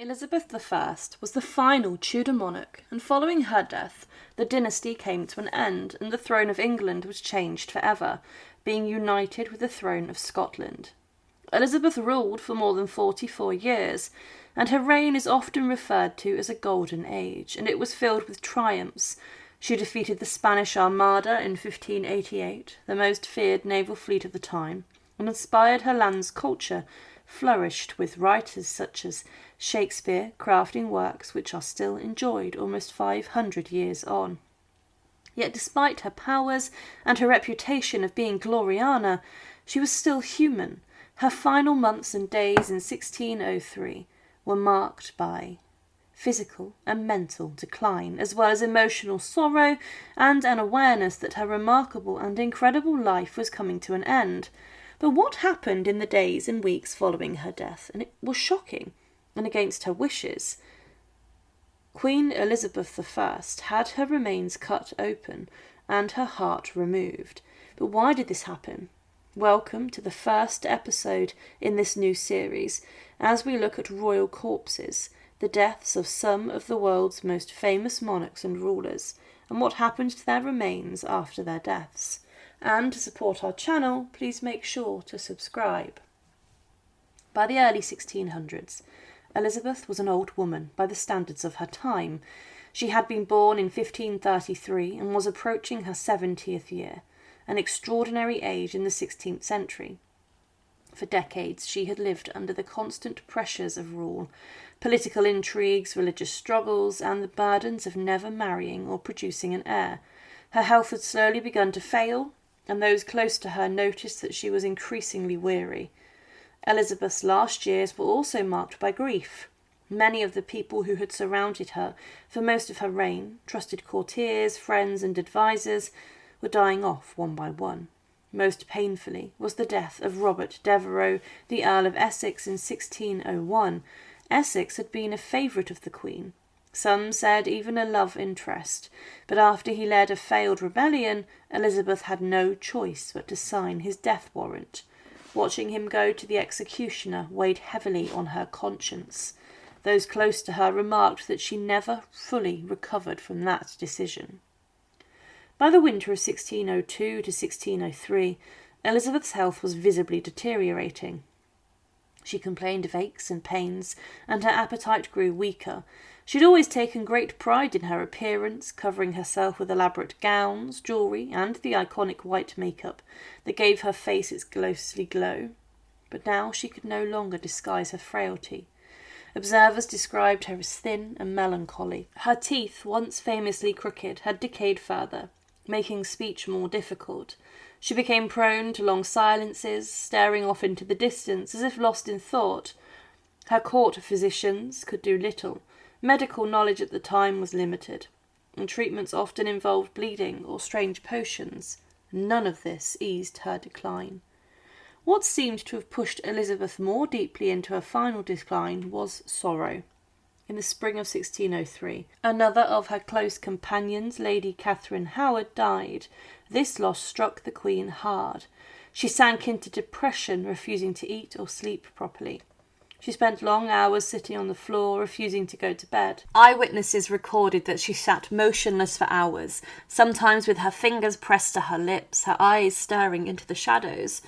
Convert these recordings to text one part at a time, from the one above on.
Elizabeth I was the final Tudor monarch, and following her death, the dynasty came to an end and the throne of England was changed forever, being united with the throne of Scotland. Elizabeth ruled for more than 44 years, and her reign is often referred to as a golden age, and it was filled with triumphs. She defeated the Spanish Armada in 1588, the most feared naval fleet of the time, and inspired her land's culture, flourished with writers such as Shakespeare crafting works which are still enjoyed almost 500 years on. Yet despite her powers and her reputation of being Gloriana, she was still human. Her final months and days in 1603 were marked by physical and mental decline, as well as emotional sorrow and an awareness that her remarkable and incredible life was coming to an end. But what happened in the days and weeks following her death? And it was shocking, and against her wishes. Queen Elizabeth I had her remains cut open and her heart removed. But why did this happen? Welcome to the first episode in this new series, as we look at royal corpses, the deaths of some of the world's most famous monarchs and rulers, and what happened to their remains after their deaths. And to support our channel, please make sure to subscribe. By the early 1600s, Elizabeth was an old woman by the standards of her time. She had been born in 1533 and was approaching her 70th year, an extraordinary age in the 16th century. For decades she had lived under the constant pressures of rule, political intrigues, religious struggles, and the burdens of never marrying or producing an heir. Her health had slowly begun to fail, and those close to her noticed that she was increasingly weary. Elizabeth's last years were also marked by grief. Many of the people who had surrounded her for most of her reign, trusted courtiers, friends and advisers, were dying off one by one. Most painfully was the death of Robert Devereux, the Earl of Essex, in 1601. Essex had been a favourite of the Queen. Some said even a love interest, but after he led a failed rebellion, Elizabeth had no choice but to sign his death warrant. Watching him go to the executioner weighed heavily on her conscience. Those close to her remarked that she never fully recovered from that decision. By the winter of 1602 to 1603, Elizabeth's health was visibly deteriorating. She complained of aches and pains, and her appetite grew weaker. She had always taken great pride in her appearance, covering herself with elaborate gowns, jewellery, and the iconic white makeup that gave her face its ghostly glow. But now she could no longer disguise her frailty. Observers described her as thin and melancholy. Her teeth, once famously crooked, had decayed further, making speech more difficult. She became prone to long silences, staring off into the distance as if lost in thought. Her court physicians could do little. Medical knowledge at the time was limited, and treatments often involved bleeding or strange potions. None of this eased her decline. What seemed to have pushed Elizabeth more deeply into her final decline was sorrow. In the spring of 1603, another of her close companions, Lady Catherine Howard, died. This loss struck the Queen hard. She sank into depression, refusing to eat or sleep properly. She spent long hours sitting on the floor, refusing to go to bed. Eyewitnesses recorded that she sat motionless for hours, sometimes with her fingers pressed to her lips, her eyes staring into the shadows.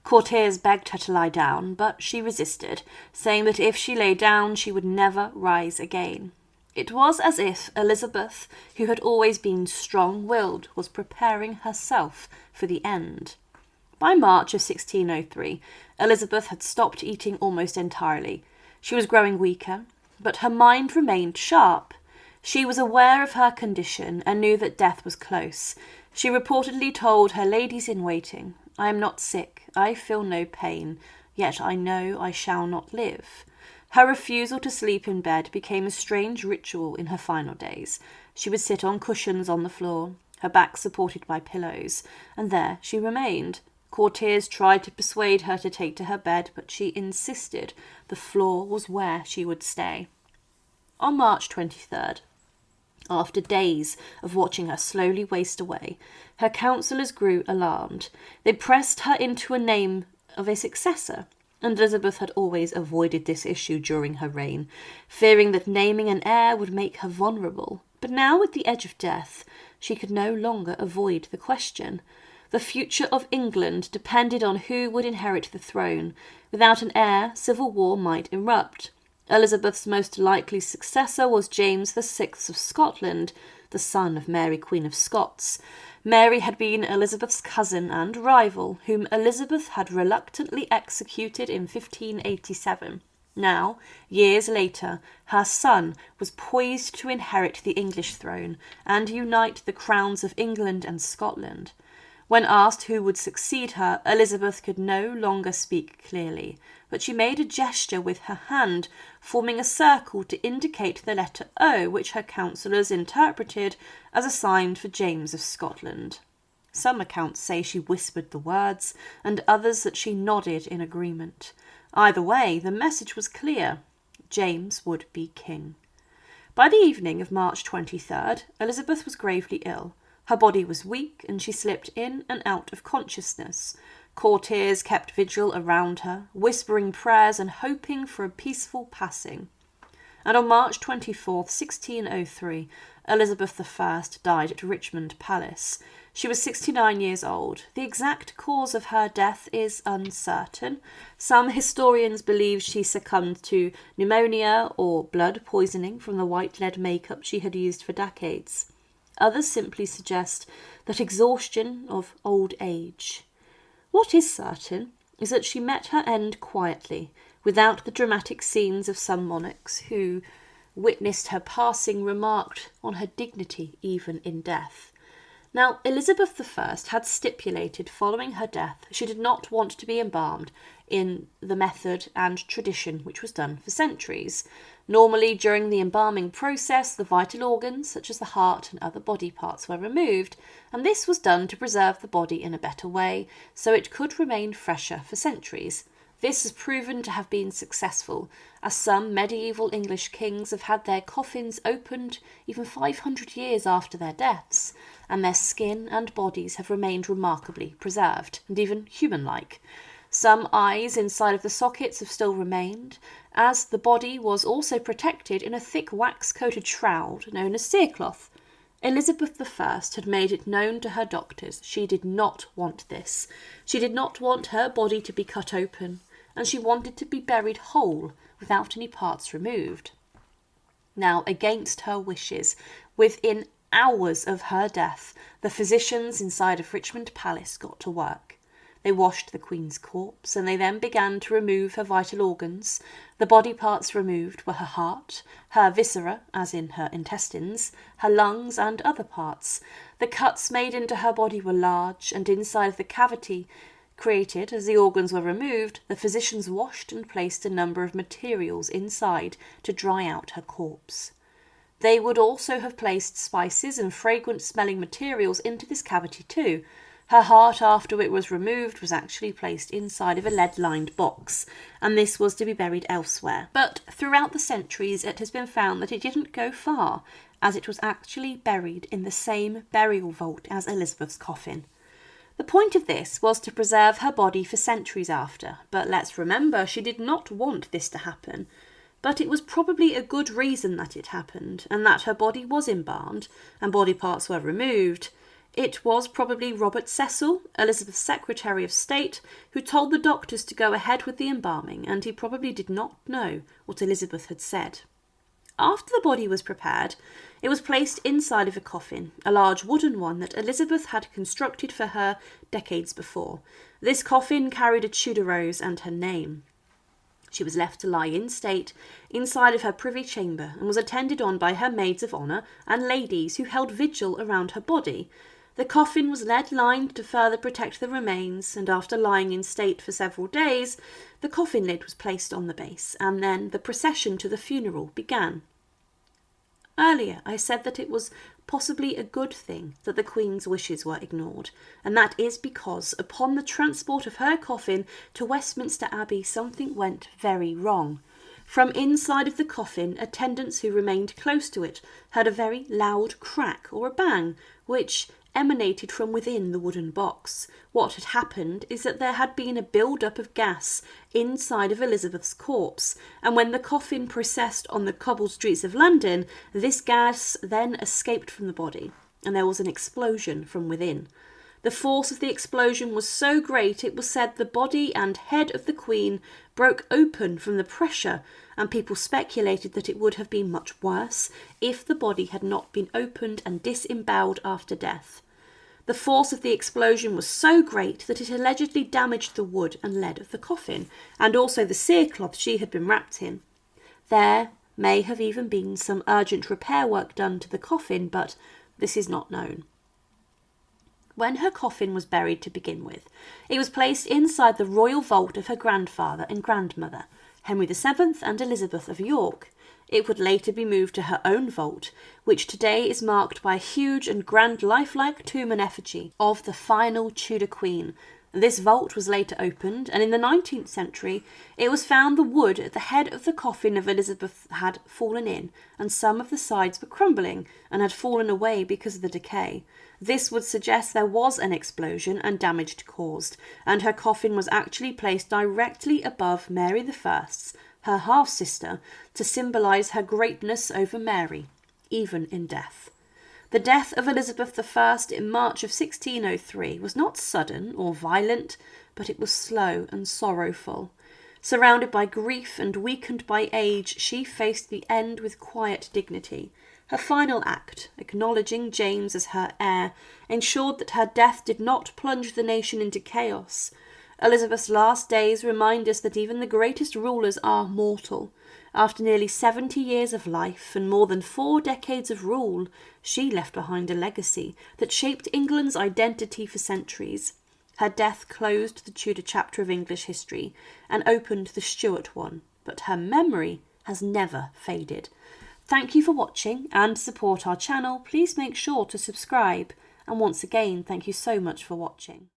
Courtiers begged her to lie down, but she resisted, saying that if she lay down she would never rise again. It was as if Elizabeth, who had always been strong-willed, was preparing herself for the end. By March of 1603, Elizabeth had stopped eating almost entirely. She was growing weaker, but her mind remained sharp. She was aware of her condition and knew that death was close. She reportedly told her ladies-in-waiting, "I am not sick, I feel no pain, yet I know I shall not live." Her refusal to sleep in bed became a strange ritual in her final days. She would sit on cushions on the floor, her back supported by pillows, and there she remained. Courtiers tried to persuade her to take to her bed, but she insisted the floor was where she would stay. On March 23rd, after days of watching her slowly waste away, her counsellors grew alarmed. They pressed her into a name of a successor, and Elizabeth had always avoided this issue during her reign, fearing that naming an heir would make her vulnerable. But now, at the edge of death, she could no longer avoid the question. The future of England depended on who would inherit the throne. Without an heir, civil war might erupt. Elizabeth's most likely successor was James VI of Scotland, the son of Mary, Queen of Scots. Mary had been Elizabeth's cousin and rival, whom Elizabeth had reluctantly executed in 1587. Now, years later, her son was poised to inherit the English throne and unite the crowns of England and Scotland. When asked who would succeed her, Elizabeth could no longer speak clearly, but she made a gesture with her hand, forming a circle to indicate the letter O, which her counsellors interpreted as a sign for James of Scotland. Some accounts say she whispered the words, and others that she nodded in agreement. Either way, the message was clear. James would be king. By the evening of March 23rd, Elizabeth was gravely ill. Her body was weak, and she slipped in and out of consciousness. Courtiers kept vigil around her, whispering prayers and hoping for a peaceful passing. And on March 24, 1603, Elizabeth I died at Richmond Palace. She was 69 years old. The exact cause of her death is uncertain. Some historians believe she succumbed to pneumonia or blood poisoning from the white lead makeup she had used for decades. Others simply suggest that exhaustion of old age. What is certain is that she met her end quietly, without the dramatic scenes of some monarchs who witnessed her passing remarked on her dignity even in death. Now, Elizabeth I had stipulated following her death she did not want to be embalmed in the method and tradition which was done for centuries. Normally, during the embalming process, the vital organs, such as the heart and other body parts, were removed, and this was done to preserve the body in a better way, so it could remain fresher for centuries. This has proven to have been successful, as some medieval English kings have had their coffins opened even 500 years after their deaths, and their skin and bodies have remained remarkably preserved, and even human-like. Some eyes inside of the sockets have still remained, as the body was also protected in a thick wax-coated shroud known as cerecloth. Elizabeth I had made it known to her doctors she did not want this. She did not want her body to be cut open, and she wanted to be buried whole, without any parts removed. Now, against her wishes, within hours of her death, the physicians inside of Richmond Palace got to work. They washed the Queen's corpse, and they then began to remove her vital organs. The body parts removed were her heart, her viscera, as in her intestines, her lungs, and other parts. The cuts made into her body were large, and inside of the cavity created as the organs were removed, the physicians washed and placed a number of materials inside to dry out her corpse. They would also have placed spices and fragrant-smelling materials into this cavity too. Her heart, after it was removed, was actually placed inside of a lead-lined box, and this was to be buried elsewhere. But throughout the centuries it has been found that it didn't go far, as it was actually buried in the same burial vault as Elizabeth's coffin. The point of this was to preserve her body for centuries after, but let's remember she did not want this to happen. But it was probably a good reason that it happened, and that her body was embalmed, and body parts were removed. It was probably Robert Cecil, Elizabeth's Secretary of State, who told the doctors to go ahead with the embalming, and he probably did not know what Elizabeth had said. After the body was prepared, it was placed inside of a coffin, a large wooden one that Elizabeth had constructed for her decades before. This coffin carried a Tudor rose and her name. She was left to lie in state inside of her privy chamber and was attended on by her maids of honour and ladies who held vigil around her body. The coffin was lead-lined to further protect the remains, and after lying in state for several days, the coffin lid was placed on the base, and then the procession to the funeral began. Earlier, I said that it was possibly a good thing that the Queen's wishes were ignored, and that is because upon the transport of her coffin to Westminster Abbey, something went very wrong. From inside of the coffin, attendants who remained close to it heard a very loud crack or a bang, which emanated from within the wooden box. What had happened is that there had been a build-up of gas inside of Elizabeth's corpse, and when the coffin processed on the cobbled streets of London, this gas then escaped from the body, and there was an explosion from within. The force of the explosion was so great it was said the body and head of the Queen broke open from the pressure, and people speculated that it would have been much worse if the body had not been opened and disemboweled after death. The force of the explosion was so great that it allegedly damaged the wood and lead of the coffin, and also the cerecloth she had been wrapped in. There may have even been some urgent repair work done to the coffin, but this is not known. When her coffin was buried to begin with, it was placed inside the royal vault of her grandfather and grandmother, Henry VII and Elizabeth of York. It would later be moved to her own vault, which today is marked by a huge and grand lifelike tomb and effigy of the final Tudor Queen. This vault was later opened, and in the 19th century it was found the wood at the head of the coffin of Elizabeth had fallen in, and some of the sides were crumbling and had fallen away because of the decay. This would suggest there was an explosion and damage caused, and her coffin was actually placed directly above Mary I's, her half-sister, to symbolise her greatness over Mary, even in death. The death of Elizabeth I in March of 1603 was not sudden or violent, but it was slow and sorrowful. Surrounded by grief and weakened by age, she faced the end with quiet dignity. Her final act, acknowledging James as her heir, ensured that her death did not plunge the nation into chaos. Elizabeth's last days remind us that even the greatest rulers are mortal. After nearly 70 years of life and more than 4 decades of rule, she left behind a legacy that shaped England's identity for centuries. Her death closed the Tudor chapter of English history and opened the Stuart one, but her memory has never faded. Thank you for watching, and to support our channel, please make sure to subscribe. And once again, thank you so much for watching.